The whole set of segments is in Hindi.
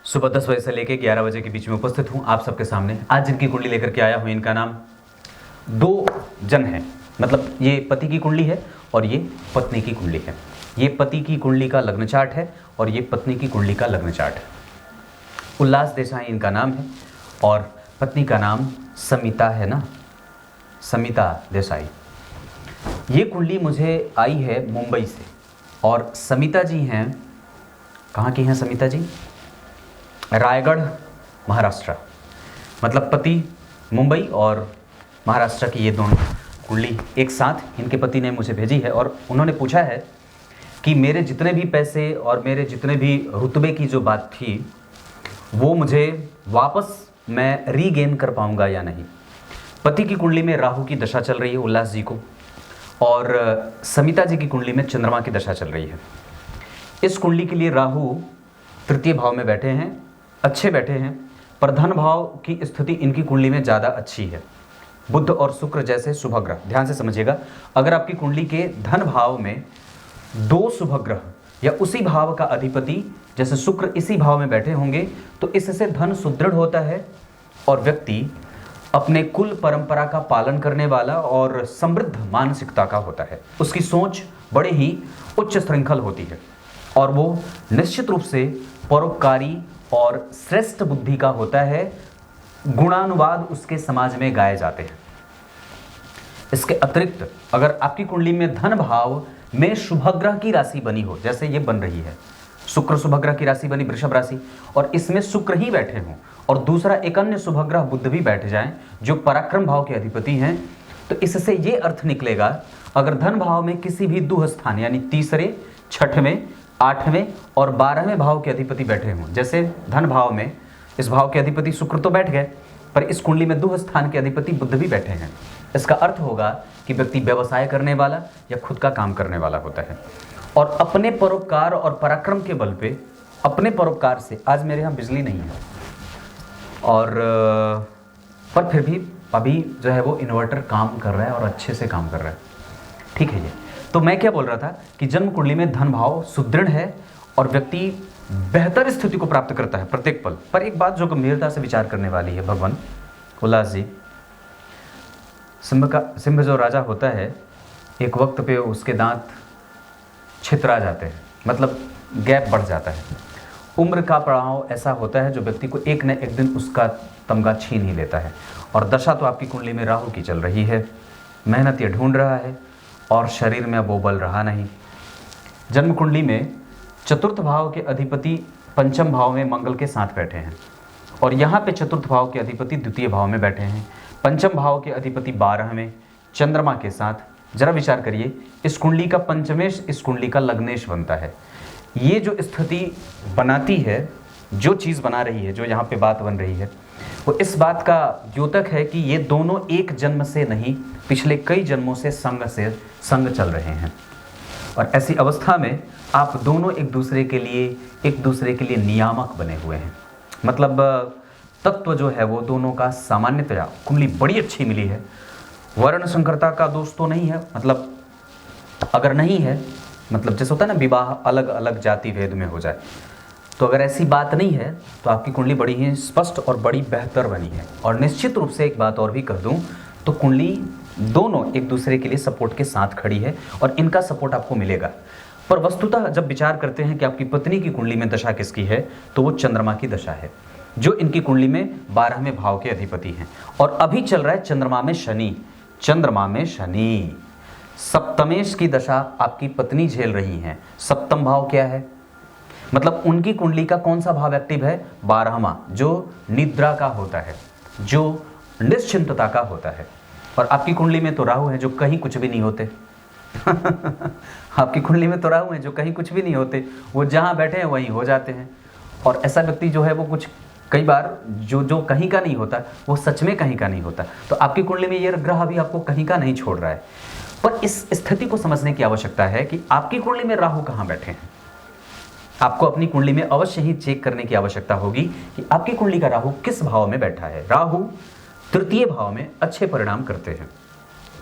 सुबह 10 बजे से लेकर 11 बजे के बीच में उपस्थित हूँ आप सबके सामने। आज जिनकी कुंडली लेकर के आया हूँ इनका नाम दो जन है, मतलब ये पति की कुंडली है और ये पत्नी की कुंडली है। ये पति की कुंडली का लग्न चार्ट है और ये पत्नी की कुंडली का लग्न चार्ट है। उल्लास देसाई इनका नाम है और पत्नी का नाम समिता है ना, समिता देसाई। ये कुंडली मुझे आई है मुंबई से और समिता जी हैं, कहाँ की हैं समिता जी? रायगढ़ महाराष्ट्र। मतलब पति मुंबई और महाराष्ट्र की ये दोनों कुंडली एक साथ इनके पति ने मुझे भेजी है और उन्होंने पूछा है कि मेरे जितने भी पैसे और मेरे जितने भी रुतबे की जो बात थी वो मुझे वापस मैं रीगेन कर पाऊंगा या नहीं। पति की कुंडली में राहु की दशा चल रही है उल्लास जी को और समिता जी की कुंडली में चंद्रमा की दशा चल रही है। इस कुंडली के लिए राहु तृतीय भाव में बैठे हैं, अच्छे बैठे हैं, पर धन भाव की स्थिति इनकी कुंडली में ज़्यादा अच्छी है। बुध और शुक्र जैसे शुभ ग्रह, ध्यान से समझिएगा, अगर आपकी कुंडली के धन भाव में दो शुभ ग्रह या उसी भाव का अधिपति जैसे शुक्र इसी भाव में बैठे होंगे तो इससे धन सुदृढ़ होता है और व्यक्ति अपने कुल परंपरा का पालन करने वाला और समृद्ध मानसिकता का होता है। उसकी सोच बड़े ही उच्च श्रृंखल होती है और वो निश्चित रूप से परोपकारी और श्रेष्ठ बुद्धि का होता है। गुणानुवाद उसके समाज में गाए जाते हैं। इसके अतिरिक्त अगर आपकी कुंडली में धन भाव में शुभग्रह की राशि बनी हो, जैसे ये बन रही है, शुक्र शुभग्रह की राशि बनी वृषभ राशि और इसमें शुक्र ही बैठे हों और दूसरा एक अन्य शुभग्रह बुध भी बैठ जाएं जो पराक्रम भाव के अधिपति हैं, तो इससे ये अर्थ निकलेगा अगर धन भाव में किसी भी दुह स्थान यानी तीसरे, छठवें, आठवें और 12वें भाव के अधिपति बैठे हों, जैसे धन भाव में इस भाव के अधिपति शुक्र तो बैठ गए पर इस कुंडली में दुह स्थान के अधिपति बुध भी बैठे हैं, इसका अर्थ होगा कि व्यक्ति व्यवसाय करने वाला या खुद का काम करने वाला होता है और अपने परोपकार और पराक्रम के बल पे, अपने परोपकार से, आज मेरे यहाँ बिजली नहीं है और पर फिर भी अभी जो है वो इन्वर्टर काम कर रहा है और अच्छे से काम कर रहा है, ठीक है। ये तो मैं क्या बोल रहा था कि जन्म कुंडली में धन भाव सुदृढ़ है और व्यक्ति बेहतर स्थिति को प्राप्त करता है प्रत्येक पल। पर एक बात जो गंभीरता से विचार करने वाली है भगवान उल्लास जी, सिंह जो राजा होता है एक वक्त पे उसके दांत छितरा जाते हैं, मतलब गैप बढ़ जाता है। उम्र का पड़ाव ऐसा होता है जो व्यक्ति को एक न एक दिन उसका तमगा छीन ही लेता है और दशा तो आपकी कुंडली में राहु की चल रही है। मेहनत ये ढूंढ रहा है और शरीर में वो बल रहा नहीं। जन्म कुंडली में चतुर्थ भाव के अधिपति पंचम भाव में मंगल के साथ बैठे हैं और यहाँ पे चतुर्थ भाव के अधिपति द्वितीय भाव में बैठे हैं। पंचम भाव के अधिपति 12वें चंद्रमा के साथ। जरा विचार करिए, इस कुंडली का पंचमेश इस कुंडली का लग्नेश बनता है। ये जो स्थिति बनाती है, जो चीज़ बना रही है, जो यहाँ पे बात बन रही है, वो इस बात का द्योतक है कि ये दोनों एक जन्म से नहीं पिछले कई जन्मों से संग चल रहे हैं और ऐसी अवस्था में आप दोनों एक दूसरे के लिए नियामक बने हुए हैं। मतलब तत्व जो है वो दोनों का सामान्यतया कुंडली बड़ी अच्छी मिली है। वर्ण संकरता का दोष तो नहीं है, मतलब अगर नहीं है, मतलब जैसे होता है ना विवाह अलग अलग जाति भेद में हो जाए, तो अगर ऐसी बात नहीं है तो आपकी कुंडली बड़ी ही स्पष्ट और बड़ी बेहतर बनी है। और निश्चित रूप से एक बात और भी कर दूं तो कुंडली दोनों एक दूसरे के लिए सपोर्ट के साथ खड़ी है और इनका सपोर्ट आपको मिलेगा। पर वस्तुतः जब विचार करते हैं कि आपकी पत्नी की कुंडली में दशा किसकी है तो वो चंद्रमा की दशा है जो इनकी कुंडली में 12वें भाव के अधिपति हैं और अभी चल रहा है चंद्रमा में शनि। सप्तमेश की दशा आपकी पत्नी झेल रही हैं। सप्तम भाव क्या है? मतलब उनकी कुंडली का कौन सा भाव एक्टिव है? 12वां, जो निद्रा का होता है, जो निश्चिंतता का होता है। और आपकी कुंडली में तो राहु है जो कहीं कुछ भी नहीं होते आपकी कुंडली में तो राहु है जो कहीं कुछ भी नहीं होते, वो जहाँ बैठे हैं वहीं हो जाते हैं। और ऐसा व्यक्ति जो है वो कुछ कई बार जो कहीं का नहीं होता वो सच में कहीं का नहीं होता। तो आपकी कुंडली में ये ग्रह अभी आपको कहीं का नहीं छोड़ रहा है। पर इस स्थिति को समझने की आवश्यकता है कि आपकी कुंडली में राहु कहाँ बैठे हैं। आपको अपनी कुंडली में अवश्य ही चेक करने की आवश्यकता होगी कि आपकी कुंडली का राहु किस भाव में बैठा है। राहु तृतीय भाव में अच्छे परिणाम करते हैं।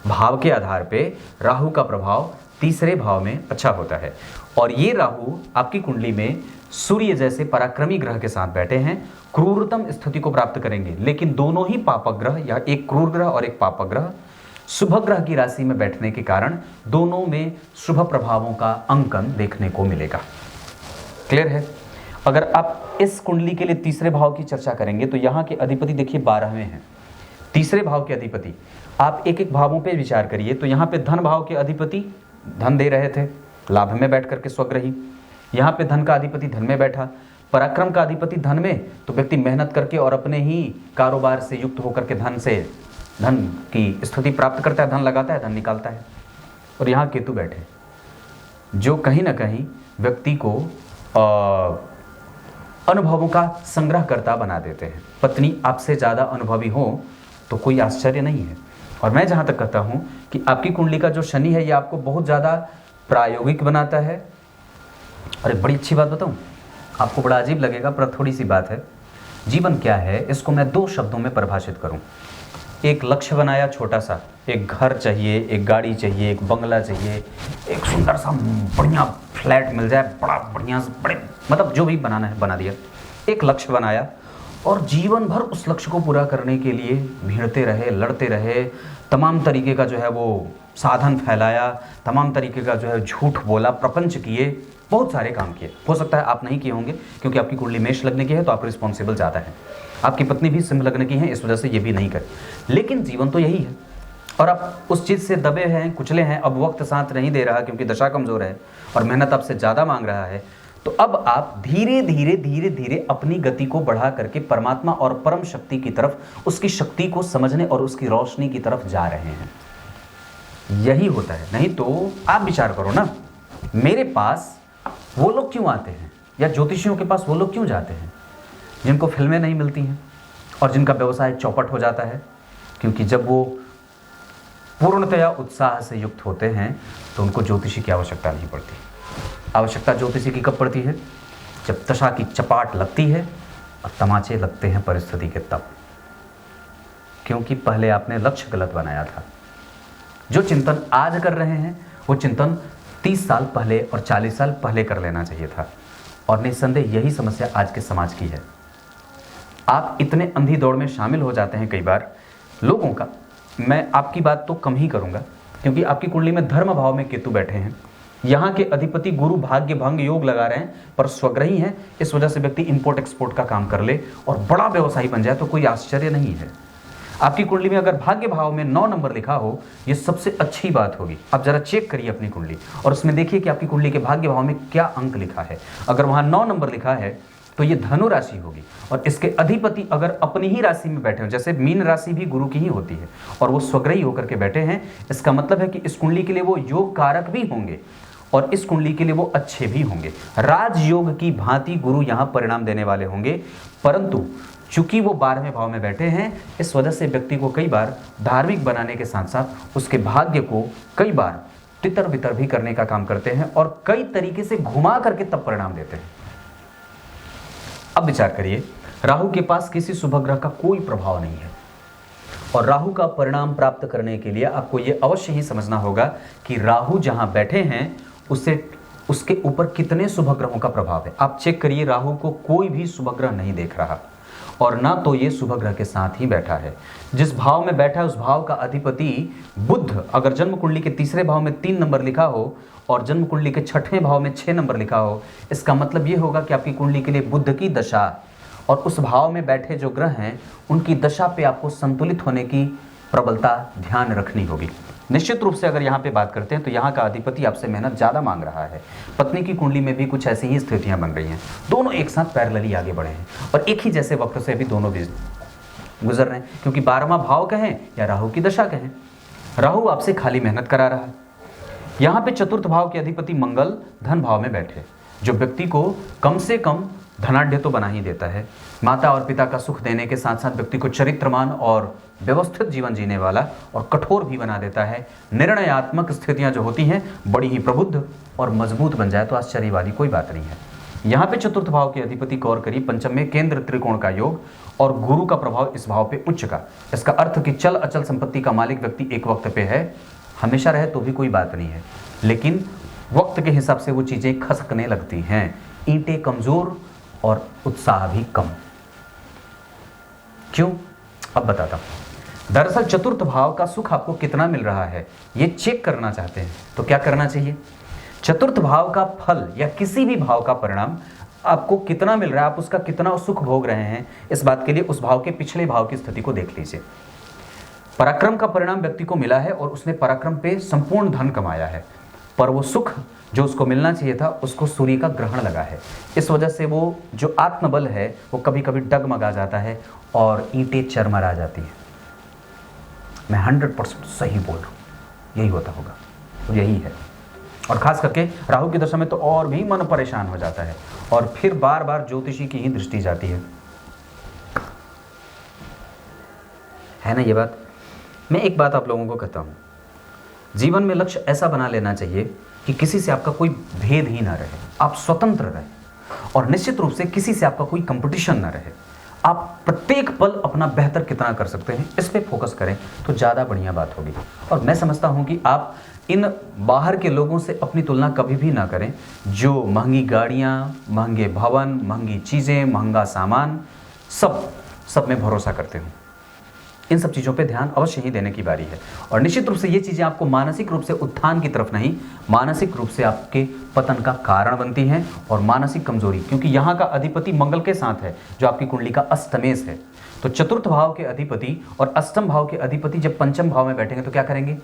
भाव के आधार पे राहु का प्रभाव तीसरे भाव में अच्छा होता है। और ये राहु आपकी कुंडली में सूर्य जैसे पराक्रमी ग्रह के साथ बैठे हैं, क्रूरतम स्थिति को प्राप्त करेंगे। लेकिन दोनों ही पापक ग्रह, या एक क्रूर ग्रह और एक पापक ग्रह, शुभ ग्रह की राशि में बैठने के कारण दोनों में शुभ प्रभावों का अंकन देखने को मिलेगा। क्लियर है? अगर आप इस कुंडली के लिए तीसरे भाव की चर्चा करेंगे तो यहाँ के अधिपति देखिए 12वें हैं। तीसरे भाव के अधिपति, आप एक एक भावों पे विचार करिए तो यहाँ पे धन भाव के अधिपति धन दे रहे थे, लाभ में बैठ करके स्वग्रही। यहाँ पे धन का अधिपति धन में बैठा, पराक्रम का अधिपति धन में, तो व्यक्ति मेहनत करके और अपने ही कारोबार से युक्त होकर के धन की स्थिति प्राप्त करता है, धन लगाता है, धन निकालता है। और यहाँ केतु बैठे, जो कहीं ना कहीं व्यक्ति को अनुभवों का संग्रहकर्ता बना देते हैं। पत्नी आपसे ज़्यादा अनुभवी हो तो कोई आश्चर्य नहीं है। और मैं जहाँ तक कहता हूँ कि आपकी कुंडली का जो शनि है ये आपको बहुत ज़्यादा प्रायोगिक बनाता है। और एक बड़ी अच्छी बात बताऊँ, आपको बड़ा अजीब लगेगा पर थोड़ी सी बात है। जीवन क्या है, इसको मैं 2 शब्दों में परिभाषित करूँ। एक लक्ष्य बनाया छोटा सा, एक घर चाहिए, एक गाड़ी चाहिए, एक बंगला चाहिए, एक सुंदर सा बढ़िया फ्लैट मिल जाए, बड़ा बढ़िया, बड़े मतलब जो भी बनाना है बना दिया। एक लक्ष्य बनाया और जीवन भर उस लक्ष्य को पूरा करने के लिए भिड़ते रहे, लड़ते रहे, तमाम तरीके का जो है वो साधन फैलाया, तमाम तरीके का जो है झूठ बोला, प्रपंच किए, बहुत सारे काम किए। हो सकता है आप नहीं किए होंगे क्योंकि आपकी कुंडली मेष लग्न की है तो आप रिस्पॉन्सिबल ज़्यादा है। आपकी पत्नी भी सिंह लग्न की है, इस वजह से ये भी नहीं करे। लेकिन जीवन तो यही है और आप उस चीज़ से दबे हैं, कुचले हैं। अब वक्त साथ नहीं दे रहा क्योंकि दशा कमज़ोर है और मेहनत आपसे ज़्यादा मांग रहा है। तो अब आप धीरे धीरे अपनी गति को बढ़ा करके परमात्मा और परम शक्ति की तरफ, उसकी शक्ति को समझने और उसकी रोशनी की तरफ जा रहे हैं। यही होता है। नहीं तो आप विचार करो ना, मेरे पास वो लोग क्यों आते हैं या ज्योतिषियों के पास वो लोग क्यों जाते हैं जिनको फिल्में नहीं मिलती हैं और जिनका व्यवसाय चौपट हो जाता है? क्योंकि जब वो पूर्णतया उत्साह से युक्त होते हैं तो उनको ज्योतिषी की आवश्यकता नहीं पड़ती। आवश्यकता ज्योतिषी की कब पड़ती है? जब दशा की चपाट लगती है और तमाचे लगते हैं परिस्थिति के तब, क्योंकि पहले आपने लक्ष्य गलत बनाया था। जो चिंतन आज कर रहे हैं वो चिंतन 30 साल पहले और 40 साल पहले कर लेना चाहिए था। और निस्संदेह यही समस्या आज के समाज की है। आप इतने अंधी दौड़ में शामिल हो जाते हैं कई बार लोगों का। मैं आपकी बात तो कम ही करूंगा क्योंकि आपकी कुंडली में धर्म भाव में केतु बैठे हैं। यहाँ के अधिपति गुरु भाग्य भंग योग लगा रहे हैं पर स्वग्रही हैं। इस वजह से व्यक्ति इंपोर्ट एक्सपोर्ट का काम कर ले और बड़ा व्यवसायी बन जाए तो कोई आश्चर्य नहीं है। आपकी कुंडली में अगर भाग्य भाव में 9 नंबर लिखा हो, ये सबसे अच्छी बात होगी। आप जरा चेक करिए अपनी कुंडली और उसमें देखिए कि आपकी कुंडली के भाग्य भाव में क्या अंक लिखा है। अगर वहाँ 9 नंबर लिखा है तो ये धनु राशि होगी और इसके अधिपति अगर अपनी ही राशि में बैठे हो, जैसे मीन राशि भी गुरु की ही होती है और वो स्वग्रही होकर के बैठे हैं, इसका मतलब है कि इस कुंडली के लिए वो योग कारक भी होंगे और इस कुंडली के लिए वो अच्छे भी होंगे। राजयोग की भांति गुरु यहाँ परिणाम देने वाले होंगे, परंतु चूंकि वो 12वें भाव में बैठे हैं, इस वजह से व्यक्ति को कई बार धार्मिक बनाने के साथ साथ उसके भाग्य को कई बार तितर बितर भी करने का काम करते हैं और कई तरीके से घुमा करके तब परिणाम देते हैं। अब विचार करिए, राहु के पास किसी शुभ ग्रह का कोई प्रभाव नहीं है और राहु का परिणाम प्राप्त करने के लिए आपको यह अवश्य ही समझना होगा कि राहु जहां बैठे हैं उसके ऊपर कितने शुभ ग्रहों का प्रभाव है। आप चेक करिए, राहु को कोई भी शुभ ग्रह नहीं देख रहा और ना तो ये शुभ ग्रह के साथ ही बैठा है। जिस भाव में बैठा है उस भाव का अधिपति बुध, अगर जन्म कुंडली के तीसरे भाव में 3 नंबर लिखा हो और जन्म कुंडली के 6ठवें भाव में 6 नंबर लिखा हो, इसका मतलब ये होगा कि आपकी कुंडली के लिए बुध की दशा और उस भाव में बैठे जो ग्रह हैं उनकी दशा पे आपको संतुलित होने की प्रबलता ध्यान रखनी होगी। निश्चित रूप से अगर यहाँ पे बात करते हैं तो यहाँ का अधिपति आपसे मेहनत ज़्यादा मांग रहा है। पत्नी की कुंडली में भी कुछ ऐसी ही स्थितियाँ बन रही हैं। दोनों एक साथ पैरेलली आगे बढ़े हैं और एक ही जैसे वक्त से भी दोनों भी गुजर रहे हैं, क्योंकि 12वां भाव कहें या राहु की दशा कहें, राहु आपसे खाली मेहनत करा रहा है। यहाँ पे चतुर्थ भाव के अधिपति मंगल धन भाव में बैठे, जो व्यक्ति को कम से कम धनाढ्य तो बना ही देता है। माता और पिता का सुख देने के साथ साथ व्यक्ति को चरित्रमान और व्यवस्थित जीवन जीने वाला और कठोर भी बना देता है। निर्णयात्मक स्थितियां जो होती हैं बड़ी ही प्रबुद्ध और मजबूत बन जाए तो आश्चर्य वाली कोई बात नहीं है। यहाँ पे चतुर्थ भाव के अधिपति गौर करिए, पंचम में केंद्र त्रिकोण का योग और गुरु का प्रभाव इस भाव पे उच्च का। इसका अर्थ कि चल अचल संपत्ति का मालिक व्यक्ति एक वक्त पे है, हमेशा रहे तो भी कोई बात नहीं है, लेकिन वक्त के हिसाब से वो चीज़ें खसकने लगती हैं, ईंटें कमज़ोर और उत्साह भी कम। क्यों? अब बताता हूं। दरअसल चतुर्थ भाव का सुख आपको कितना मिल रहा है ये चेक करना चाहते हैं तो क्या करना चाहिए? चतुर्थ भाव का फल या किसी भी भाव का परिणाम आपको कितना मिल रहा है, आप उसका कितना सुख भोग रहे हैं, इस बात के लिए उस भाव के पिछले भाव की स्थिति को देख लीजिए। पराक्रम का परिणाम व्यक्ति को मिला है और उसने पराक्रम पे संपूर्ण धन कमाया है, पर वो सुख जो उसको मिलना चाहिए था उसको सूर्य का ग्रहण लगा है। इस वजह से वो जो आत्मबल है वो कभी कभी डगमगा जाता है और ईंटें चरमरा जाती हैं। मैं 100% सही बोल रहा हूँ, यही होता होगा, तो यही है। और खास करके राहु की दशा में तो और भी मन परेशान हो जाता है और फिर बार बार ज्योतिषी की ही दृष्टि जाती है ना ये बात। मैं एक बात आप लोगों को कहता हूँ, जीवन में लक्ष्य ऐसा बना लेना चाहिए कि किसी से आपका कोई भेद ही ना रहे, आप स्वतंत्र रहें और निश्चित रूप से किसी से आपका कोई कंपटीशन ना रहे। आप प्रत्येक पल अपना बेहतर कितना कर सकते हैं इस पे फोकस करें तो ज़्यादा बढ़िया बात होगी। और मैं समझता हूँ कि आप इन बाहर के लोगों से अपनी तुलना कभी भी ना करें, जो महंगी गाड़ियाँ, महंगे भवन, महंगी चीज़ें, महंगा सामान, सब में भरोसा करते हो। इन सब चीज़ों पे ध्यान अवश्य ही देने की बारी है। और निश्चित रूप से ये चीज़ें आपको मानसिक रूप से उत्थान की तरफ नहीं, मानसिक रूप से आपके पतन का कारण बनती हैं और मानसिक कमजोरी, क्योंकि यहाँ का अधिपति मंगल के साथ है जो आपकी कुंडली का अष्टमेश है। तो चतुर्थ भाव के अधिपति और अष्टम भाव के अधिपति जब पंचम भाव में बैठेंगे तो क्या करेंगे?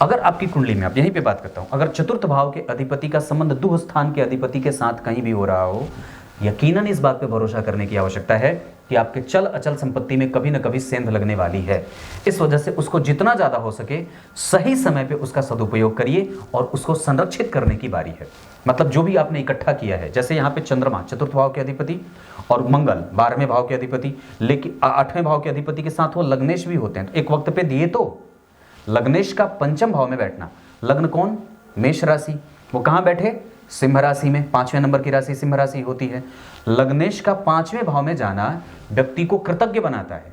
अगर आपकी कुंडली में, आप यहीं पे बात करता हूँ, अगर चतुर्थ भाव के अधिपति का संबंध दुह स्थान के अधिपति के साथ कहीं भी हो रहा हो, यकीनन इस बात पे भरोसा करने की आवश्यकता है कि आपके चल अचल संपत्ति में कभी न कभी सेंध लगने वाली है। इस वजह से उसको जितना ज़्यादा हो सके सही समय पे उसका सदुपयोग करिए और उसको संरक्षित करने की बारी है। मतलब जो भी आपने इकट्ठा किया है, जैसे यहाँ पे चंद्रमा चतुर्थ भाव के अधिपति और मंगल 12वें भाव के अधिपति, लेकिन 8वें भाव के अधिपति के साथ वो लग्नेश भी होते हैं। तो एक वक्त पे दिए तो लग्नेश का पंचम भाव में बैठना, लग्न कौन? मेष राशि, वो कहाँ बैठे? सिंह राशि में। 5वें नंबर की राशि सिंह राशि होती है। लग्नेश का 5वें भाव में जाना व्यक्ति को कृतज्ञ बनाता है।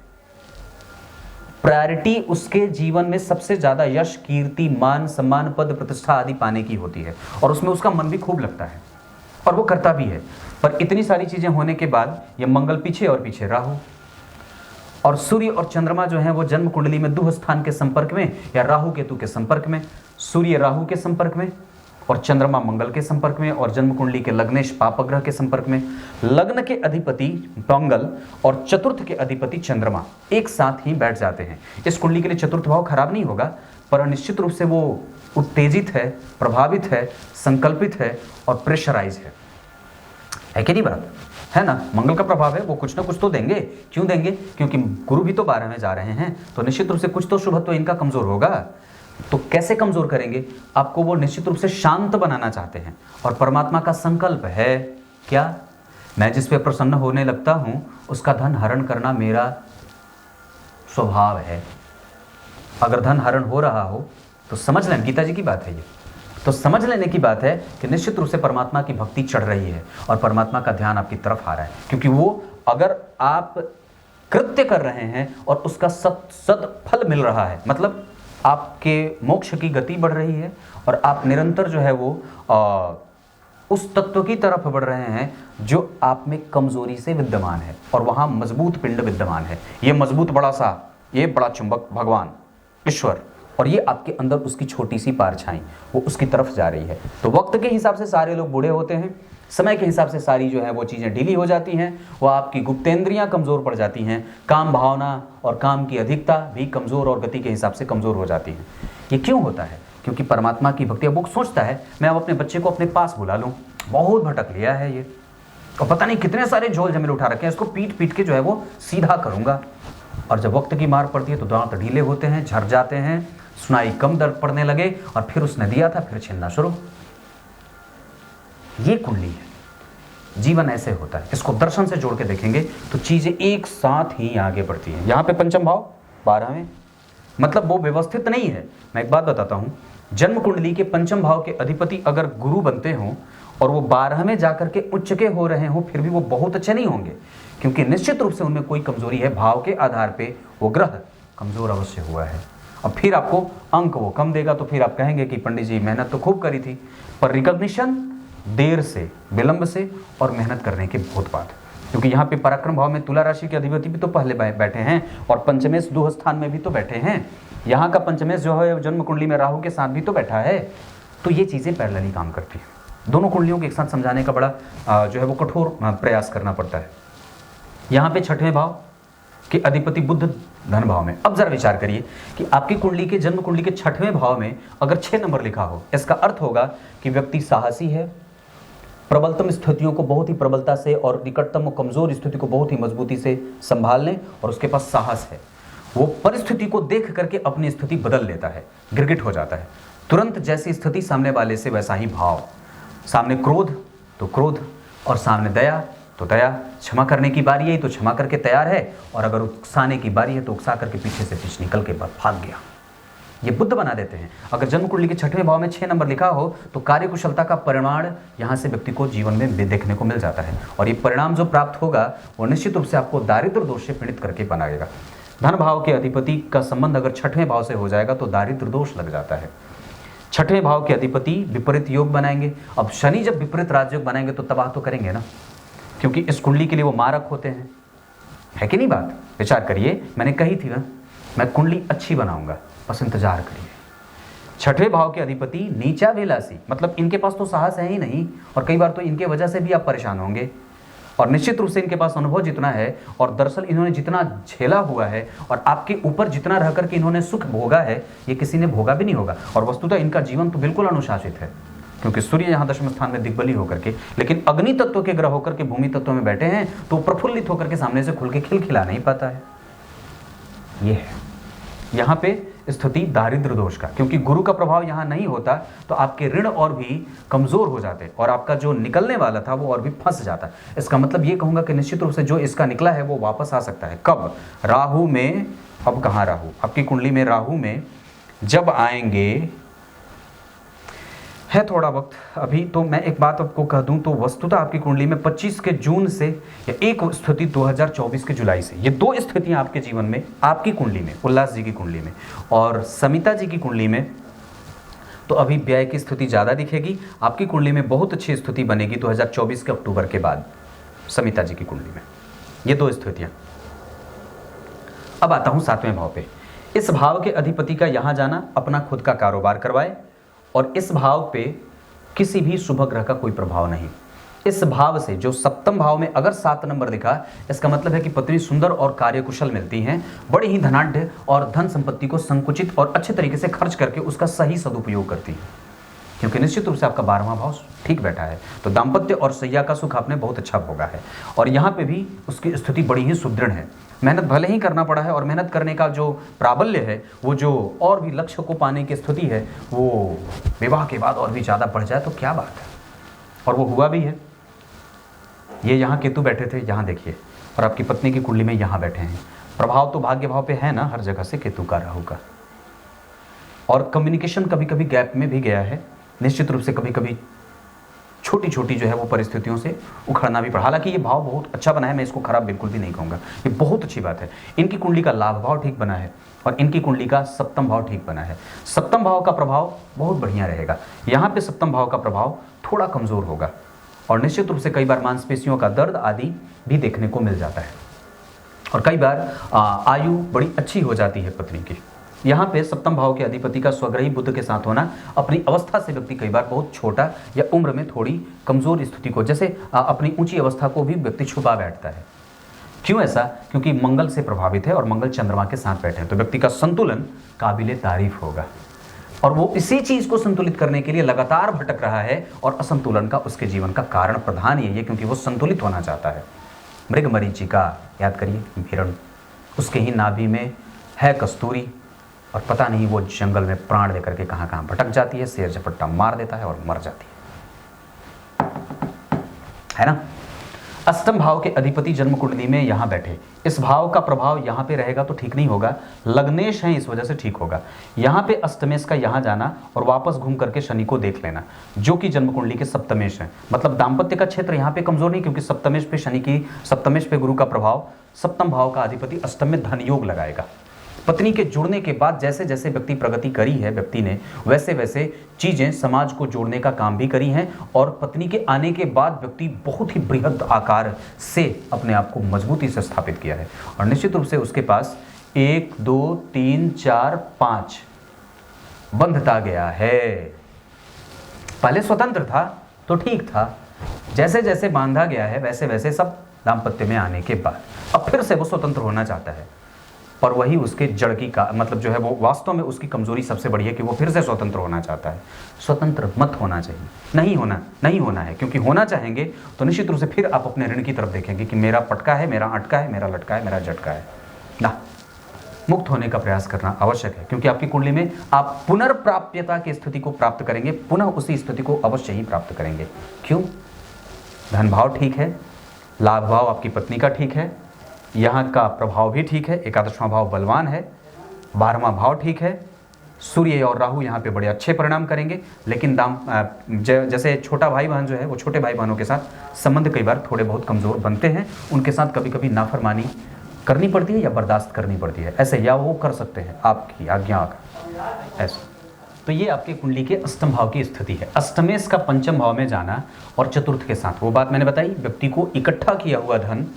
प्रायोरिटी उसके जीवन में सबसे ज्यादा यश, कीर्ति, मान, सम्मान, पद, प्रतिष्ठा आदि पाने की होती है और उसमें उसका मन भी खूब लगता है और वो करता भी है। पर इतनी सारी चीजें होने के बाद ये मंगल पीछे और पीछे राहु और सूर्य और चंद्रमा जो है वो जन्म कुंडली में दुह स्थान के संपर्क में या राहु केतु के संपर्क में, सूर्य राहु के संपर्क में और चंद्रमा मंगल के संपर्क में और जन्म कुंडली के लग्नेश पाप ग्रह के संपर्क में, लग्न के अधिपति मंगल और चतुर्थ के अधिपति चंद्रमा एक साथ ही बैठ जाते हैं। इस कुंडली के लिए चतुर्थ भाव खराब नहीं होगा, पर निश्चित रूप से वो उत्तेजित है, प्रभावित है, संकल्पित है और प्रेशराइज है कि नहीं बात है ना? मंगल का प्रभाव है, वो कुछ ना कुछ तो देंगे। क्यों देंगे? क्योंकि गुरु भी तो 12 में जा रहे हैं, तो निश्चित रूप से कुछ तो शुभ तो इनका कमजोर होगा। तो कैसे कमजोर करेंगे? आपको वो निश्चित रूप से शांत बनाना चाहते हैं और परमात्मा का संकल्प है क्या? मैं जिस पे प्रसन्न होने लगता हूं उसका धन हरण करना मेरा स्वभाव है। अगर धन हरण हो रहा हो तो समझ लें, गीता जी की बात है ये, तो समझ लेने की बात है कि निश्चित रूप से परमात्मा की भक्ति चढ़ रही है और परमात्मा का ध्यान आपकी तरफ आ रहा है। क्योंकि वो अगर आप कृत्य कर रहे हैं और उसका सदफल मिल रहा है, मतलब आपके मोक्ष की गति बढ़ रही है और आप निरंतर जो है वो उस तत्व की तरफ बढ़ रहे हैं जो आप में कमजोरी से विद्यमान है और वहां मजबूत पिंड विद्यमान है। ये मजबूत बड़ा सा, ये बड़ा चुंबक भगवान ईश्वर, और ये आपके अंदर उसकी छोटी सी परछाई वो उसकी तरफ जा रही है। तो वक्त के हिसाब से सारे लोग बूढ़े होते हैं, समय के हिसाब से सारी जो है वो चीज़ें ढीली हो जाती हैं, वो आपकी गुप्तेंद्रियां कमज़ोर पड़ जाती हैं, काम भावना और काम की अधिकता भी कमज़ोर और गति के हिसाब से कमज़ोर हो जाती है। ये क्यों होता है? क्योंकि परमात्मा की भक्ति, अब वो सोचता है मैं अब अपने बच्चे को अपने पास बुला लूँ, बहुत भटक लिया है ये और पता नहीं कितने सारे झोल जमीन उठा रखे हैं, इसको पीट पीट के जो है वो सीधा करूँगा। और जब वक्त की मार पड़ती है तो दांत ढीले होते हैं, झड़ जाते हैं, सुनाई कम दर्द पड़ने लगे और फिर उसने दिया था फिर छीनना शुरू। ये कुंडली है, जीवन ऐसे होता है। इसको दर्शन से जोड़ के देखेंगे तो चीजें एक साथ ही आगे बढ़ती हैं। यहां पे पंचम भाव 12वें, मतलब वो व्यवस्थित नहीं है। मैं एक बात बताता हूं, जन्म कुंडली के पंचम भाव के अधिपति अगर गुरु बनते हों और वो 12वें जाकर के उच्च के हो रहे हों, फिर भी वो बहुत अच्छे नहीं होंगे, क्योंकि निश्चित रूप से उनमें कोई कमजोरी है। भाव के आधार पे वो ग्रह कमजोर अवश्य हुआ है अब फिर आपको अंक वो कम देगा, तो फिर आप कहेंगे कि पंडित जी मेहनत तो खूब करी थी, पर रिकॉग्निशन देर से, विलंब से और मेहनत करने के बहुत बाद। क्योंकि यहाँ पे पराक्रम भाव में तुला राशि के अधिपति भी तो पहले बैठे हैं और पंचमेश दूह स्थान में भी तो बैठे हैं। यहाँ का पंचमेश जो है जन्म कुंडली में राहु के साथ भी तो बैठा है। तो ये चीज़ें पैरेलली काम करती हैं। दोनों कुंडलियों को एक साथ समझाने का बड़ा जो है वो कठोर प्रयास करना पड़ता है। यहाँ पे छठवें भाव के अधिपति बुध धन भाव में। अब जरा विचार करिए कि आपकी कुंडली के जन्म कुंडली के छठवें भाव में अगर 6 नंबर लिखा हो, इसका अर्थ होगा कि व्यक्ति साहसी है, प्रबलतम स्थितियों को बहुत ही प्रबलता से और निकटतम कमजोर स्थिति को बहुत ही मजबूती से संभालने और उसके पास साहस है। वो परिस्थिति को देख करके अपनी स्थिति बदल लेता है, गिरगिट हो जाता है तुरंत। जैसी स्थिति सामने वाले से वैसा ही भाव। सामने क्रोध तो क्रोध, और सामने दया तो दया। क्षमा करने की बारी है तो क्षमा करके तैयार है, और अगर उकसाने की बारी है तो उकसा करके पीछे से पीछे निकल के भाग गया। ये बुद्ध बना देते हैं। अगर जन्म कुंडली के छठवें भाव में 6 नंबर लिखा हो तो कार्य कुशलता का परिमाण यहाँ से व्यक्ति को जीवन में देखने को मिल जाता है, और ये परिणाम जो प्राप्त होगा वो निश्चित रूप से आपको दारिद्र दोष से पीड़ित करके बनाएगा। धन भाव के अधिपति का संबंध अगर छठवें भाव से हो जाएगा तो दारिद्र दोष लग जाता है। छठवें भाव के अधिपति विपरीत योग बनाएंगे। अब शनि जब विपरीत राजयोग बनाएंगे तो तबाह तो करेंगे ना, क्योंकि इस कुंडली के लिए वो मारक होते हैं, है कि नहीं बात? विचार करिए, मैंने कही थी ना मैं कुंडली अच्छी बनाऊंगा, बस इंतजार करिए। छठवें भाव के अधिपति नीचा विलासी, मतलब इनके पास तो साहस है ही नहीं, और कई बार तो इनके वजह से भी आप परेशान होंगे, और निश्चित रूप से इनके पास अनुभव जितना है और दरअसल इन्होंने जितना झेला हुआ है और आपके ऊपर जितना रह करके इन्होंने सुख भोगा है, ये किसी ने भोगा भी नहीं होगा। और वस्तुतः इनका जीवन तो बिल्कुल अनुशासित है, क्योंकि सूर्य यहाँ 10वें स्थान में दिग्बली होकर के, लेकिन अग्नि तत्व के ग्रह होकर के भूमि तत्व में बैठे हैं, तो प्रफुल्लित होकर के सामने से खुल के खिलखिला नहीं पाता है। ये है यहाँ पे स्थिति दारिद्र दोष का, क्योंकि गुरु का प्रभाव यहाँ नहीं होता तो आपके ऋण और भी कमजोर हो जाते और आपका जो निकलने वाला था वो और भी फंस जाता। इसका मतलब ये कहूँगा कि निश्चित रूप से जो इसका निकला है वो वापस आ सकता है। कब? राहु में। अब कहाँ राहु? आपकी कुंडली में राहु में जब आएंगे, है थोड़ा वक्त अभी, तो मैं एक बात आपको कह दूं तो वस्तुतः आपकी कुंडली में 25 के जून से या एक स्थिति 2024 के जुलाई से, ये 2 स्थितियां आपके जीवन में, आपकी कुंडली में, उल्लास जी की कुंडली में और समिता जी की कुंडली में, तो अभी व्यय की स्थिति ज़्यादा दिखेगी। आपकी कुंडली में बहुत अच्छी स्थिति बनेगी 2024 के अक्टूबर के बाद समिता जी की कुंडली में, ये 2 स्थितियाँ। अब आता हूँ 7वें भाव पे। इस भाव के अधिपति का यहाँ जाना अपना खुद का कारोबार करवाए, और इस भाव पे किसी भी शुभ ग्रह का कोई प्रभाव नहीं। इस भाव से जो 7वें भाव में अगर 7 नंबर दिखा, इसका मतलब है कि पत्नी सुंदर और कार्यकुशल मिलती हैं, बड़े ही धनाढ्य और धन संपत्ति को संकुचित और अच्छे तरीके से खर्च करके उसका सही सदुपयोग करती है, क्योंकि निश्चित रूप से आपका 12वां भाव ठीक बैठा है। तो दाम्पत्य और सैया का सुख आपने बहुत अच्छा भोगा है, और यहाँ पे भी उसकी स्थिति बड़ी ही सुदृढ़ है। मेहनत भले ही करना पड़ा है, और मेहनत करने का जो प्राबल्य है, वो जो और भी लक्ष्य को पाने की स्थिति है, वो विवाह के बाद और भी ज़्यादा बढ़ जाए तो क्या बात है, और वो हुआ भी है। ये यहाँ केतु बैठे थे, यहाँ देखिए, और आपकी पत्नी की कुंडली में यहाँ बैठे हैं। प्रभाव तो भाग्य भाव पे है ना हर जगह से केतु का, राहु का। और कम्युनिकेशन कभी कभी गैप में भी गया है, निश्चित रूप से कभी कभी छोटी छोटी जो है वो परिस्थितियों से उखड़ना भी पड़ा। हालांकि ये भाव बहुत अच्छा बना है, मैं इसको खराब बिल्कुल भी नहीं कहूँगा, ये बहुत अच्छी बात है। इनकी कुंडली का लाभ भाव ठीक बना है और इनकी कुंडली का 7वां भाव ठीक बना है। 7वां भाव का प्रभाव बहुत बढ़िया रहेगा। यहाँ पे 7वां भाव का प्रभाव थोड़ा कमज़ोर होगा, और निश्चित रूप से कई बार मांसपेशियों का दर्द आदि भी देखने को मिल जाता है, और कई बार आयु बड़ी अच्छी हो जाती है पत्नी की। यहाँ पे 7वें भाव के अधिपति का स्वग्रही बुध के साथ होना, अपनी अवस्था से व्यक्ति कई बार बहुत छोटा या उम्र में थोड़ी कमज़ोर स्थिति को, जैसे अपनी ऊंची अवस्था को भी व्यक्ति छुपा बैठता है। क्यों ऐसा? क्योंकि मंगल से प्रभावित है और मंगल चंद्रमा के साथ बैठे हैं, तो व्यक्ति का संतुलन काबिले तारीफ होगा, और वो इसी चीज़ को संतुलित करने के लिए लगातार भटक रहा है, और असंतुलन का उसके जीवन का कारण प्रधान यही है, क्योंकि वो संतुलित होना चाहता है। मृग मरीचिका याद करिए, हिरण, उसके ही नाभि में है कस्तूरी, और पता नहीं वो जंगल में प्राण लेकर के कहाँ कहाँ भटक जाती है, शेर झपट्टा मार देता है और मर जाती है ना। 8वें भाव के अधिपति जन्म कुंडली में यहाँ बैठे, इस भाव का प्रभाव यहाँ पे रहेगा तो ठीक नहीं होगा, लग्नेश है इस वजह से ठीक होगा। यहाँ पे अष्टमेश का यहाँ जाना और वापस घूम करके शनि को देख लेना, जो कि जन्म कुंडली के सप्तमेश है। मतलब दाम्पत्य का क्षेत्र यहाँ पे कमजोर नहीं, क्योंकि सप्तमेश पे शनि की, सप्तमेश पे गुरु का प्रभाव, 7वें भाव का अधिपति अष्टम में धन योग लगाएगा। पत्नी के जुड़ने के बाद जैसे जैसे व्यक्ति प्रगति करी है व्यक्ति ने, वैसे वैसे चीजें समाज को जोड़ने का काम भी करी हैं। और पत्नी के आने के बाद व्यक्ति बहुत ही बृहद आकार से अपने आप को मजबूती से स्थापित किया है। और निश्चित रूप से उसके पास 1 2 3 4 5 बंधता गया है। पहले स्वतंत्र था तो ठीक था, जैसे जैसे बांधा गया है वैसे वैसे सब दाम्पत्य में आने के बाद अब फिर से वो स्वतंत्र होना चाहता है। पर वही उसके जड़ की का मतलब जो है वो वास्तव में उसकी कमजोरी सबसे बड़ी है कि वो फिर से स्वतंत्र होना चाहता है। स्वतंत्र मत होना चाहिए, नहीं होना है, क्योंकि होना चाहेंगे तो निश्चित रूप से फिर आप अपने ऋण की तरफ देखेंगे कि मेरा पटका है, मेरा अटका है, मेरा लटका है, मेरा झटका है ना। मुक्त होने का प्रयास करना आवश्यक है, क्योंकि आपकी कुंडली में आप पुनर्प्राप्यता की स्थिति को प्राप्त करेंगे, पुनः उसी स्थिति को अवश्य ही प्राप्त करेंगे। क्यों? धन भाव ठीक है, लाभ भाव आपकी पत्नी का ठीक है, यहाँ का प्रभाव भी ठीक है, एकादशवां भाव बलवान है, 12वां भाव ठीक है, सूर्य और राहु यहाँ पे बड़े अच्छे परिणाम करेंगे। लेकिन जैसे छोटा भाई बहन जो है वो छोटे भाई बहनों के साथ संबंध कई बार थोड़े बहुत कमज़ोर बनते हैं, उनके साथ कभी कभी नाफरमानी करनी पड़ती है या बर्दाश्त करनी पड़ती है, ऐसे या वो कर सकते हैं आपकी आज्ञा का ऐसा। तो ये आपके कुंडली के अष्टम भाव की स्थिति है। अष्टमेश का पंचम भाव में जाना और चतुर्थ के साथ वो बात मैंने बताई, व्यक्ति को इकट्ठा किया हुआ धन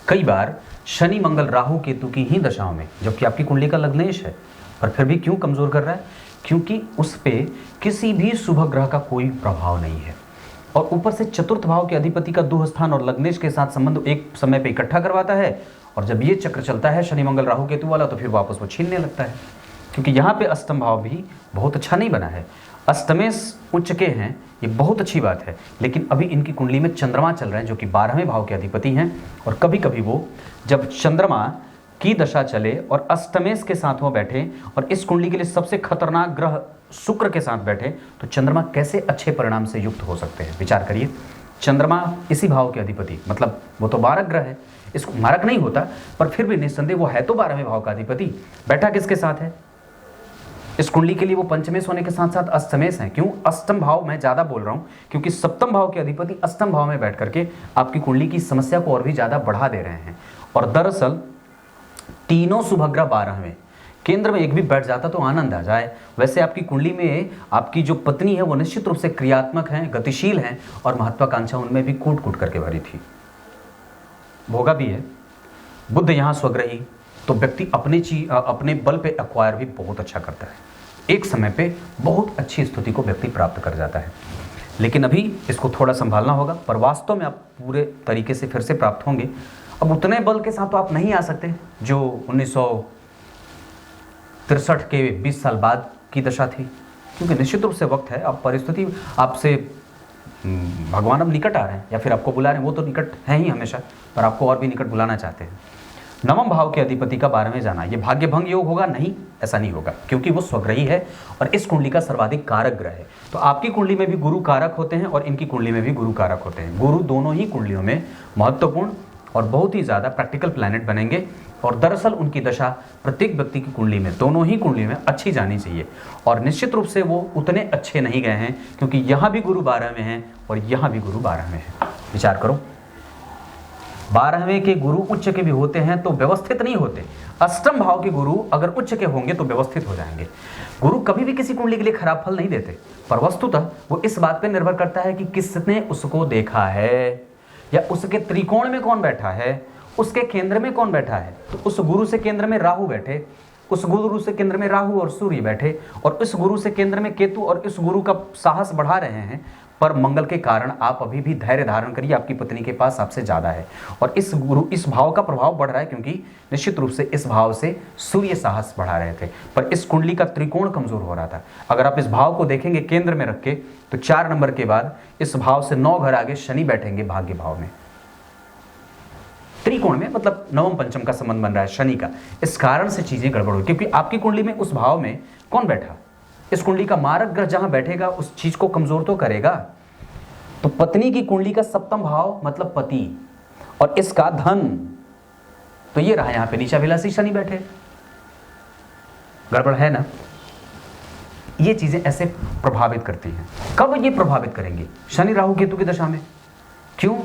कई बार शनि मंगल राहु केतु की ही दशाओं में, जबकि आपकी कुंडली का लग्नेश है, पर फिर भी क्यों कमजोर कर रहा है? क्योंकि उस पे किसी भी शुभ ग्रह का कोई प्रभाव नहीं है। और ऊपर से चतुर्थ भाव के अधिपति का दुह स्थान और लग्नेश के साथ संबंध एक समय पे इकट्ठा करवाता है। और जब ये चक्र चलता है शनि मंगल राहु केतु वाला, तो फिर वापस वो छीनने लगता है, क्योंकि यहाँ पे अष्टम भाव भी बहुत अच्छा नहीं बना है। अष्टमेश उच्च के हैं, ये बहुत अच्छी बात है, लेकिन अभी इनकी कुंडली में चंद्रमा चल रहे हैं जो कि 12वें भाव के अधिपति हैं। और कभी कभी वो जब चंद्रमा की दशा चले और अष्टमेश के साथ वो बैठे और इस कुंडली के लिए सबसे खतरनाक ग्रह शुक्र के साथ बैठे, तो चंद्रमा कैसे अच्छे परिणाम से युक्त हो सकते हैं? विचार करिए। चंद्रमा इसी भाव के अधिपति, मतलब वो तो मारक ग्रह है, इसको मारक नहीं होता पर फिर भी निस्संदेह वो है तो 12वें भाव का अधिपति, बैठा किसके साथ है? इस कुंडली के लिए वो पंचमेश होने के साथ साथ अष्टमेश है। क्यों अष्टम भाव मैं ज्यादा बोल रहा हूं? क्योंकि सप्तम भाव के अधिपति अष्टम भाव में बैठ करके आपकी कुंडली की समस्या को और भी ज्यादा बढ़ा दे रहे हैं। और दरअसल तीनों शुभग्रह 12वें, केंद्र में एक भी बैठ जाता तो आनंद आ जाए। वैसे आपकी कुंडली में आपकी जो पत्नी है वो निश्चित रूप से क्रियात्मक है, गतिशील है और महत्वाकांक्षा उनमें भी कूट कूट करके भरी थी, भोगा भी है। बुध यहाँ स्वग्रही, तो व्यक्ति अपने बल पे एक्वायर भी बहुत अच्छा करता है, एक समय पे बहुत अच्छी स्थिति को व्यक्ति प्राप्त कर जाता है। लेकिन अभी इसको थोड़ा संभालना होगा, पर वास्तव में आप पूरे तरीके से फिर से प्राप्त होंगे। अब उतने बल के साथ तो आप नहीं आ सकते जो 1963 के 20 साल बाद की दशा थी, क्योंकि निश्चित रूप से वक्त है, अब परिस्थिति आपसे भगवान अब निकट आ रहे हैं या फिर आपको बुला रहे हैं, वो तो निकट है ही हमेशा, पर आपको और भी निकट बुलाना चाहते हैं। नवम भाव के अधिपति का 12वें जाना, ये भाग्य भंग योग होगा? नहीं, ऐसा नहीं होगा, क्योंकि वो स्वग्रही है और इस कुंडली का सर्वाधिक कारक ग्रह है। तो आपकी कुंडली में भी गुरु कारक होते हैं और इनकी कुंडली में भी गुरु कारक होते हैं। गुरु दोनों ही कुंडलियों में महत्वपूर्ण और बहुत ही ज्यादा प्रैक्टिकल प्लैनेट बनेंगे। और दरअसल उनकी दशा प्रत्येक व्यक्ति की कुंडली में, दोनों ही कुंडली में अच्छी जानी चाहिए। और निश्चित रूप से वो उतने अच्छे नहीं गए हैं, क्योंकि यहाँ भी गुरु 12 में हैं और यहाँ भी गुरु 12 में है। विचार करो, 12वें के गुरु उच्च के भी होते हैं तो व्यवस्थित नहीं होते। अष्टम भाव के गुरु अगर उच्च के होंगे तो व्यवस्थित हो जाएंगे। गुरु कभी भी किसी कुंडली के लिए खराब फल नहीं देते, पर वस्तुतः वो इस बात पर निर्भर करता है कि किसने उसको देखा है, या उसके त्रिकोण में कौन बैठा है, उसके केंद्र में कौन बैठा है। तो उस गुरु से केंद्र में राहु बैठे, उस गुरु से केंद्र में राहु और सूर्य बैठे, और इस गुरु से केंद्र में केतु, और इस गुरु का साहस बढ़ा रहे हैं। पर मंगल के कारण आप अभी भी धैर्य धारण करिए, आपकी पत्नी के पास आपसे ज्यादा है और इस भाव का प्रभाव बढ़ रहा है, क्योंकि निश्चित रूप से इस भाव से सूर्य साहस बढ़ा रहे थे, पर इस कुंडली का त्रिकोण कमजोर हो रहा था। अगर आप इस भाव को देखेंगे केंद्र में रख के, तो 4 नंबर के बाद इस भाव से 9 घर आगे शनि बैठेंगे भाग्य भाव में, त्रिकोण में, मतलब नवम पंचम का संबंध बन रहा है शनि का। इस कारण से चीजें गड़बड़ हुई, क्योंकि आपकी कुंडली में उस भाव में कौन बैठा? इस कुंडली का मारक ग्रह जहां बैठेगा उस चीज को कमजोर तो करेगा। तो पत्नी की कुंडली का सप्तम भाव मतलब पति और इसका धन, तो ये रहा यहां पे नीचाभिलाषी शनि बैठे, गड़बड़ है ना। ये चीजें ऐसे प्रभावित करती हैं। कब ये प्रभावित करेंगी? शनि राहु केतु की दशा में। क्यों?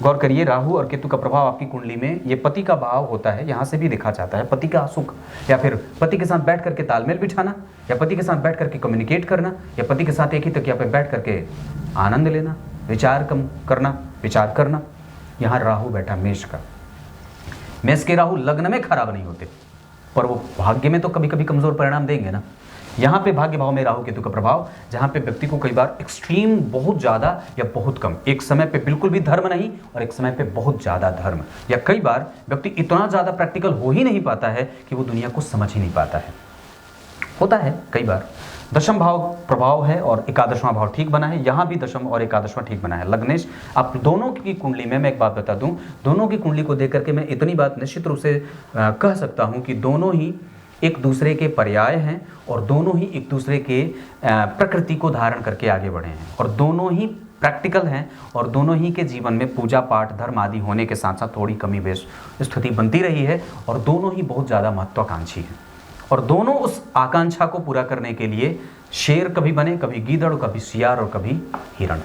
गौर करिए, राहु और केतु का प्रभाव आपकी कुंडली में, ये पति का भाव होता है, यहाँ से भी देखा जाता है पति का सुख, या फिर पति के साथ बैठ करके तालमेल बिठाना, या पति के साथ बैठ करके कम्युनिकेट करना, या पति के साथ एक ही तकिया पे बैठ करके आनंद लेना, विचार करना। यहाँ राहु बैठा मेष का। मेष के राहु लग्न में खराब नहीं होते, पर वो भाग्य में तो कभी कभी कमजोर परिणाम देंगे ना। यहाँ पे भाग्य भाव में राहु केतु का प्रभाव, जहाँ पे व्यक्ति को कई बार एक्सट्रीम बहुत ज़्यादा या बहुत कम, एक समय पे बिल्कुल भी धर्म नहीं और एक समय पे बहुत ज़्यादा धर्म, या कई बार व्यक्ति इतना ज़्यादा प्रैक्टिकल हो ही नहीं पाता है कि वो दुनिया को समझ ही नहीं पाता है। होता है कई बार। दशम भाव प्रभाव है और एकादशवां भाव ठीक बना है, यहाँ भी दशम और एकादशवां ठीक बना है। लग्नेश, आप दोनों की कुंडली में मैं एक बात बता दूं, दोनों की कुंडली को देख करके मैं इतनी बात निश्चित रूप से कह सकता हूं कि दोनों ही एक दूसरे के पर्याय हैं और दोनों ही एक दूसरे के प्रकृति को धारण करके आगे बढ़े हैं, और दोनों ही प्रैक्टिकल हैं, और दोनों ही के जीवन में पूजा पाठ धर्म आदि होने के साथ साथ थोड़ी कमी बेश स्थिति बनती रही है, और दोनों ही बहुत ज़्यादा महत्वाकांक्षी हैं, और दोनों उस आकांक्षा को पूरा करने के लिए शेर कभी बने, कभी गीदड़, कभी सियार और कभी हिरण।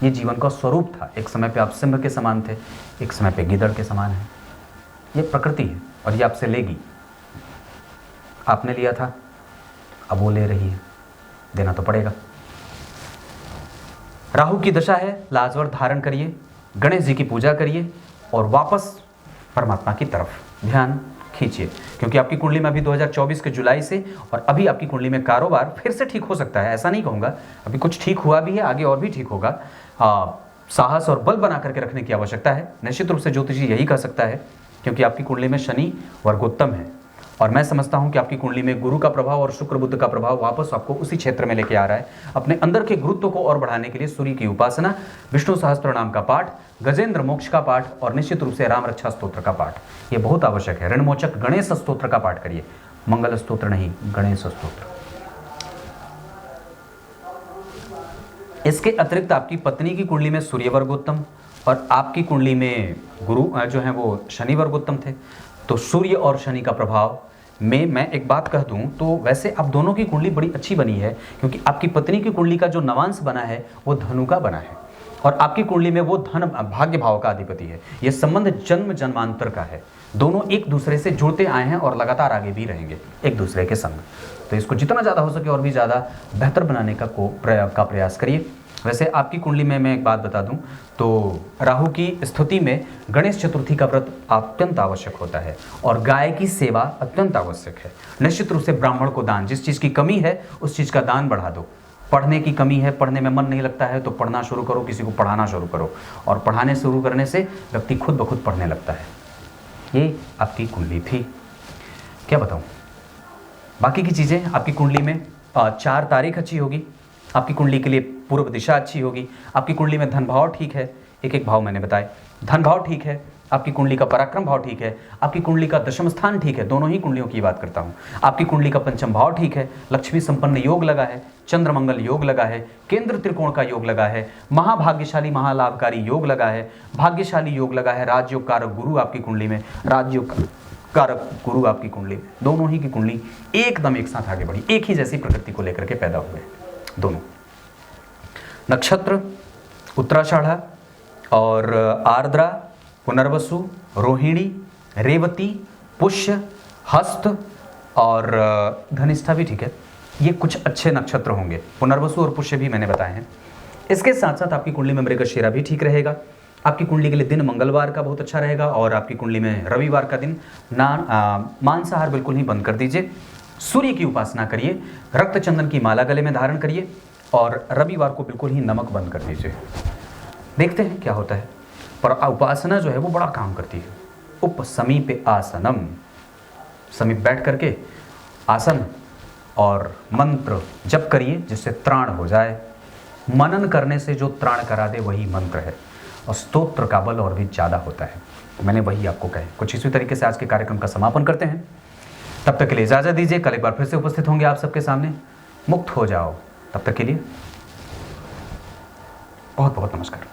ये जीवन का स्वरूप था। एक समय पे आप सिंह के समान थे, एक समय पे गीदड़ के समान है। ये प्रकृति है और ये आपसे लेगी। आपने लिया था, अब वो ले रही है, देना तो पड़ेगा। राहु की दशा है, लाजवर धारण करिए, गणेश जी की पूजा करिए और वापस परमात्मा की तरफ ध्यान खींचिए, क्योंकि आपकी कुंडली में अभी 2024 के जुलाई से और अभी आपकी कुंडली में कारोबार फिर से ठीक हो सकता है। ऐसा नहीं कहूँगा, अभी कुछ ठीक हुआ भी है, आगे और भी ठीक होगा। साहस और बल बना करके रखने की आवश्यकता है। निश्चित रूप से ज्योतिषी यही कह सकता है, क्योंकि आपकी कुंडली में शनि वर्गोत्तम है, और मैं समझता हूं कि आपकी कुंडली में गुरु का प्रभाव और शुक्र बुध का प्रभाव वापस आपको उसी क्षेत्र में लेके आ रहा है। अपने अंदर के गुरुत्व को और बढ़ाने के लिए सूर्य की उपासना, विष्णु सहस्त्र नाम का पाठ, गजेंद्र मोक्ष का पाठ और निश्चित रूप से राम रक्षा स्तोत्र का पाठ, ये बहुत आवश्यक है। ऋणमोचक गणेश स्तोत्र का पाठ करिए, मंगल स्तोत्र नहीं, गणेश स्तोत्र। इसके अतिरिक्त आपकी पत्नी की कुंडली में सूर्य वर्गोत्तम और आपकी कुंडली में गुरु जो है वो शनि वर्गोत्तम थे, तो सूर्य और शनि का प्रभाव में मैं एक बात कह दूं तो वैसे आप दोनों की कुंडली बड़ी अच्छी बनी है, क्योंकि आपकी पत्नी की कुंडली का जो नवांश बना है वो धनु का बना है, और आपकी कुंडली में वो धन भाग्य भाव का अधिपति है। ये संबंध जन्म जन्मांतर का है। दोनों एक दूसरे से जुड़ते आए हैं और लगातार आगे भी रहेंगे एक दूसरे के संग। तो इसको जितना ज़्यादा हो सके और भी ज़्यादा बेहतर बनाने का प्रयास करिए। वैसे आपकी कुंडली में मैं एक बात बता दूं तो राहु की स्थिति में गणेश चतुर्थी का व्रत अत्यंत आवश्यक होता है, और गाय की सेवा अत्यंत आवश्यक है। निश्चित रूप से ब्राह्मण को दान, जिस चीज़ की कमी है उस चीज़ का दान बढ़ा दो। पढ़ने की कमी है, पढ़ने में मन नहीं लगता है तो पढ़ना शुरू करो, किसी को पढ़ाना शुरू करो, और पढ़ाने शुरू करने से व्यक्ति खुद ब खुद पढ़ने लगता है। ये आपकी कुंडली थी। क्या बताऊँ बाकी की चीज़ें। आपकी कुंडली में 4 तारीख अच्छी होगी, आपकी कुंडली के लिए पूर्व दिशा अच्छी होगी, आपकी कुंडली में धन भाव ठीक है, एक एक भाव मैंने बताए, धन भाव ठीक है, आपकी कुंडली का पराक्रम भाव ठीक है, आपकी कुंडली का दशम स्थान ठीक है, दोनों ही कुंडलियों की बात करता हूँ। आपकी कुंडली का पंचम भाव ठीक है, लक्ष्मी संपन्न योग लगा है, चंद्र मंगल योग लगा है, केंद्र त्रिकोण का योग लगा है, महाभाग्यशाली महालाभकारी योग लगा है, भाग्यशाली योग लगा है, राजयोग कारक गुरु आपकी कुंडली में, राजयोग कारक गुरु आपकी कुंडली, दोनों ही की कुंडली एकदम एक साथ आगे बढ़ी, एक ही जैसी प्रकृति को लेकर के पैदा हुए दोनों। नक्षत्र उत्तराषाढ़ा और आर्द्रा, पुनर्वसु, रोहिणी, रेवती, पुष्य, हस्त और धनिष्ठा भी ठीक है। ये कुछ अच्छे नक्षत्र होंगे। पुनर्वसु और पुष्य भी मैंने बताए हैं। इसके साथ साथ आपकी कुंडली में मृगशिरा भी ठीक रहेगा। आपकी कुंडली के लिए दिन मंगलवार का बहुत अच्छा रहेगा, और आपकी कुंडली में रविवार का दिन मांसाहार बिल्कुल ही बंद कर दीजिए। सूर्य की उपासना करिए, रक्त चंदन की माला गले में धारण करिए, और रविवार को बिल्कुल ही नमक बंद कर दीजिए। देखते हैं क्या होता है। पर उपासना जो है वो बड़ा काम करती है। उप समीपे आसनम, समीप बैठ करके आसन और मंत्र जप करिए जिससे त्राण हो जाए। मनन करने से जो त्राण करा दे वही मंत्र है, और स्तोत्र का बल और भी ज़्यादा होता है। मैंने वही आपको कहे। कुछ इसी तरीके से आज के कार्यक्रम का समापन करते हैं। तब तक के लिए इजाज़त दीजिए। कल एक बार फिर से उपस्थित होंगे आप सबके सामने। मुक्त हो जाओ। तब तक के लिए बहुत बहुत नमस्कार।